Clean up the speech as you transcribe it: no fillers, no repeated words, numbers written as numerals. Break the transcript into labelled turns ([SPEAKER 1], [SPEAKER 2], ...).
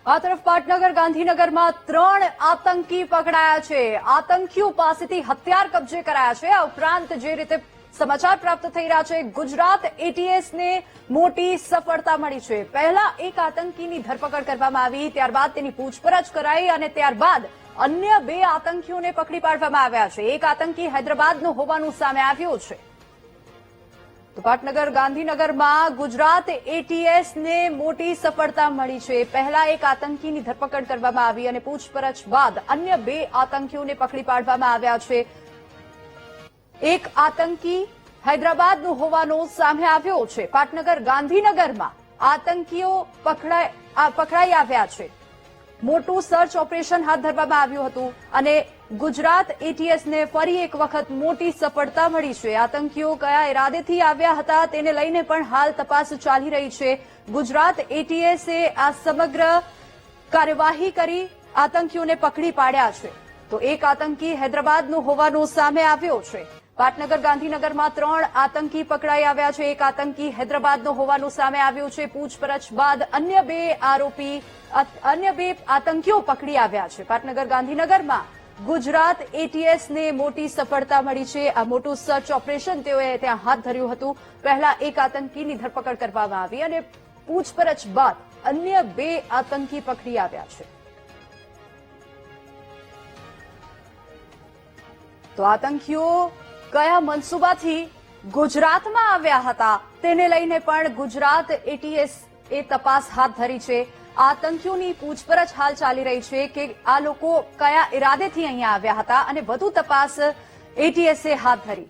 [SPEAKER 1] આ તરફ પાટનગર ગાંધીનગરમાં 3 આતંકી પકડાયા છે। આતંકીઓ પાસેથી હથિયાર કબજે કરાયા છે। આ ઉપરાંત જે રીતે સમાચાર પ્રાપ્ત થઈ રહ્યા છે, ગુજરાત એટીએસને મોટી સફળતા મળી છે। પહેલા એક આતંકીની ધરપકડ કરવામાં આવી, ત્યારબાદ તેની પૂછપરછ કરાઈ અને ત્યારબાદ અન્ય 2 આતંકીઓને પકડી પાડવામાં આવ્યા છે। એક આતંકી હૈદરાબાદનો હોવાનું સામે આવ્યું છે। તો પાટનગર ગાંધીનગરમાં ગુજરાત એટીએસને મોટી સફળતા મળી છે। પહેલા એક આતંકીની ધરપકડ કરવામાં આવી અને પૂછપરછ બાદ અન્ય 2 આતંકીઓને પકડી પાડવામાં આવ્યા છે। એક આતંકી હૈદરાબાદનો હોવાનો સામે આવ્યો છે। પાટનગર ગાંધીનગરમાં આતંકીઓ પકડાઈ આવ્યા છે। મોટું સર્ચ ઓપરેશન હાથ ધરવામાં આવ્યું હતું અને ગુજરાત એટીએસને ફરી એક વખત મોટી સફળતા મળી છે। આતંકીઓ કયા ઇરાદેથી આવ્યા હતા તેને લઈને પણ હાલ તપાસ ચાલી રહી છે। ગુજરાત એટીએસે આ સમગ્ર કાર્યવાહી કરી આતંકીઓને પકડી પાડ્યા છે। તો એક આતંકી હૈદરાબાદનો હોવાનો સામે આવ્યો છે। પાટનગર ગાંધીનગરમાં 3 આતંકી પકડાઈ આવ્યા છે। એક આતંકી હૈદરાબાદનો હોવાનું સામે આવ્યું છે। પૂછપરછ બાદ અન્ય 2 આતંકીઓ પકડી આવ્યા છે। પાટનગર ગાંધીનગરમાં ગુજરાત એટીએસને મોટી સફળતા મળી છે। આ મોટું સર્ચ ઓપરેશન તેઓએ ત્યાં હાથ ધર્યું હતું। પહેલા એક આતંકીની ધરપકડ કરવામાં આવી અને પૂછપરછ બાદ અન્ય 2 આતંકી પકડી આવ્યા છે। તો આતંકીઓ કયા મનસુબાથી ગુજરાતમાં આવ્યા હતા તેને લઈને પણ ગુજરાત એટીએસ એ તપાસ હાથ ધરી છે। આતંકીઓની પૂછપરછ હાલ ચાલી રહી છે કે આ લોકો કયા ઇરાદેથી અહીંયા આવ્યા હતા અને વધુ તપાસ એટીએસે હાથ ધરી।